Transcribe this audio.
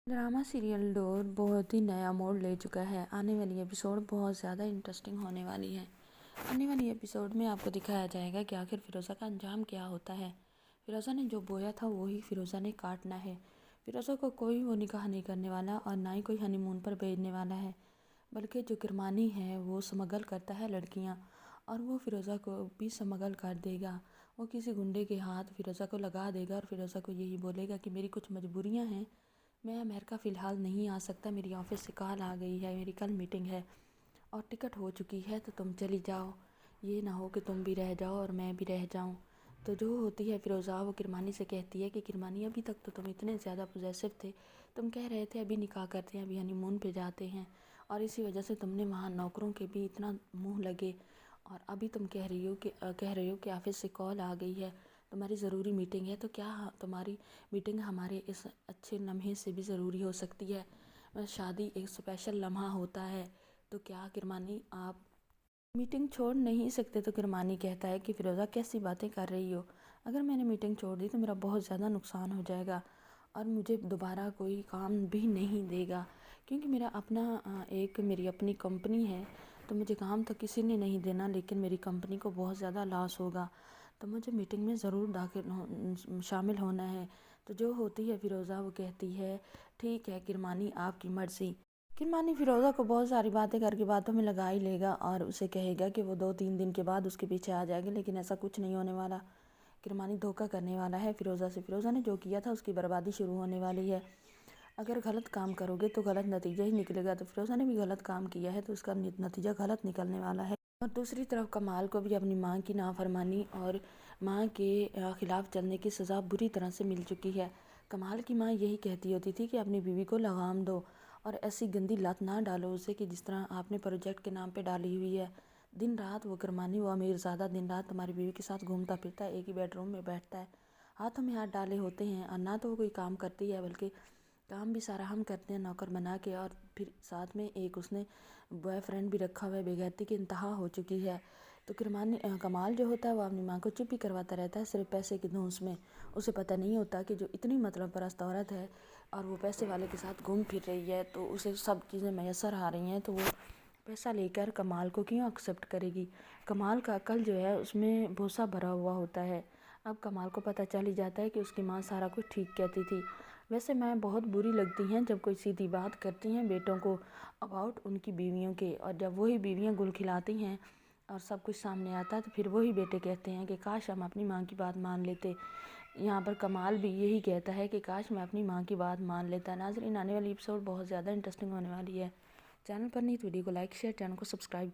Drama serial door बहुत ही नया मोड़ ले चुका है। आने वाली एपिसोड बहुत ज़्यादा इंटरेस्टिंग होने वाली है। आने वाली एपिसोड में आपको दिखाया जाएगा कि आखिर फ़िरोज़ा का अंजाम क्या होता है। फ़िरोज़ा ने जो बोया था वही फ़िरोज़ा ने काटना है। फ़िरोज़ा को कोई वो निकाह नहीं करने वाला और ना ही कोई हनीमून पर भेजने वाला है, बल्कि जो किरमानी है वो स्मगल करता है लड़कियाँ, और वो फ़िरोज़ा को भी स्मगल कर देगा। वो किसी गुंडे के हाथ फ़िरोज़ा को लगा देगा और फ़िरोज़ा को यही बोलेगा कि मेरी कुछ मजबूरियाँ हैं, मैं अमेरिका फ़िलहाल नहीं आ सकता, मेरी ऑफ़िस से कॉल आ गई है, मेरी कल मीटिंग है और टिकट हो चुकी है, तो तुम चली जाओ। ये ना हो कि तुम भी रह जाओ और मैं भी रह जाऊं। तो जो होती है फ़िरोज़ा, वो किरमानी से कहती है कि किरमानी, अभी तक तो तुम इतने ज़्यादा पॉजेसिव थे, तुम कह रहे थे अभी निकाह करते हैं, अभी हनीमून पे जाते हैं, और इसी वजह से तुमने वहाँ नौकरों के भी इतना मुँह लगे, और अभी तुम कह रही हो कि ऑफ़िस से कॉल आ गई है, तुम्हारी ज़रूरी मीटिंग है। तो क्या तुम्हारी मीटिंग हमारे इस अच्छे लम्हे से भी ज़रूरी हो सकती है? शादी एक स्पेशल लम्हा होता है, तो क्या किरमानी आप मीटिंग छोड़ नहीं सकते? तो किरमानी कहता है कि फ़िरोज़ा, कैसी बातें कर रही हो? अगर मैंने मीटिंग छोड़ दी तो मेरा बहुत ज़्यादा नुकसान हो जाएगा और मुझे दोबारा कोई काम भी नहीं देगा, क्योंकि मेरी अपनी कंपनी है, तो मुझे काम तो किसी ने नहीं देना, लेकिन मेरी कंपनी को बहुत ज़्यादा लॉस होगा, तो मुझे मीटिंग में ज़रूर शामिल होना है। तो जो होती है फ़िरोज़ा, वो कहती है ठीक है किरमानी, आपकी मर्ज़ी। किरमानी फ़िरोज़ा को बहुत सारी बातें करके बातों में लगा ही लेगा और उसे कहेगा कि वो 2-3 दिन के बाद उसके पीछे आ जाएगी, लेकिन ऐसा कुछ नहीं होने वाला। किरमानी धोखा करने वाला है फ़िरोज़ा से। फ़िरोज़ा ने जो किया था उसकी बर्बादी शुरू होने वाली है। अगर गलत काम करोगे तो गलत नतीजा ही निकलेगा, तो फ़िरोज़ा ने भी गलत काम किया है, तो उसका नतीजा गलत निकलने वाला है। और दूसरी तरफ कमाल को भी अपनी माँ की नाफरमानी और माँ के ख़िलाफ़ चलने की सज़ा बुरी तरह से मिल चुकी है। कमाल की माँ यही कहती होती थी कि अपनी बीवी को लगाम दो और ऐसी गंदी लत ना डालो उसे कि जिस तरह आपने प्रोजेक्ट के नाम पे डाली हुई है। दिन रात वो किरमानी, वो अमीरज़ादा दिन रात तुम्हारी बीवी के साथ घूमता फिरता है, एक ही बेडरूम में बैठता है, हाथों में हाथ डाले होते हैं, और ना तो वो कोई काम करती है, बल्कि काम भी सारा हम करते हैं नौकर बना के, और फिर साथ में एक उसने बॉयफ्रेंड भी रखा हुआ है। बेगैरती की इंतहा हो चुकी है। तो कमाल जो होता है वो अपनी माँ को चुप ही करवाता रहता है, सिर्फ पैसे की धौंस में। उसे पता नहीं होता कि जो इतनी मतलब परस्त औरत है और वो पैसे वाले के साथ घूम फिर रही है, तो उसे सब चीज़ें मैसर आ रही हैं, तो वो पैसा लेकर कमाल को क्यों एक्सेप्ट करेगी? कमाल का अक्ल जो है उसमें भूसा भरा हुआ होता है। अब कमाल को पता चल ही जाता है कि उसकी माँ सारा कुछ ठीक कहती थी। वैसे माँ बहुत बुरी लगती हैं जब कोई सीधी बात करती हैं बेटों को अबाउट उनकी बीवियों के, और जब वही बीवियाँ गुल खिलाती हैं और सब कुछ सामने आता है, तो फिर वही बेटे कहते हैं कि काश हम अपनी माँ की बात मान लेते। यहाँ पर कमाल भी यही कहता है कि काश मैं अपनी माँ की बात मान लेता। नाज़रीन, आने वाली एपिसोड बहुत ज़्यादा इंटरेस्टिंग होने वाली है। चैनल पर नहीं तो वीडियो को लाइक शेयर, चैनल को सब्सक्राइब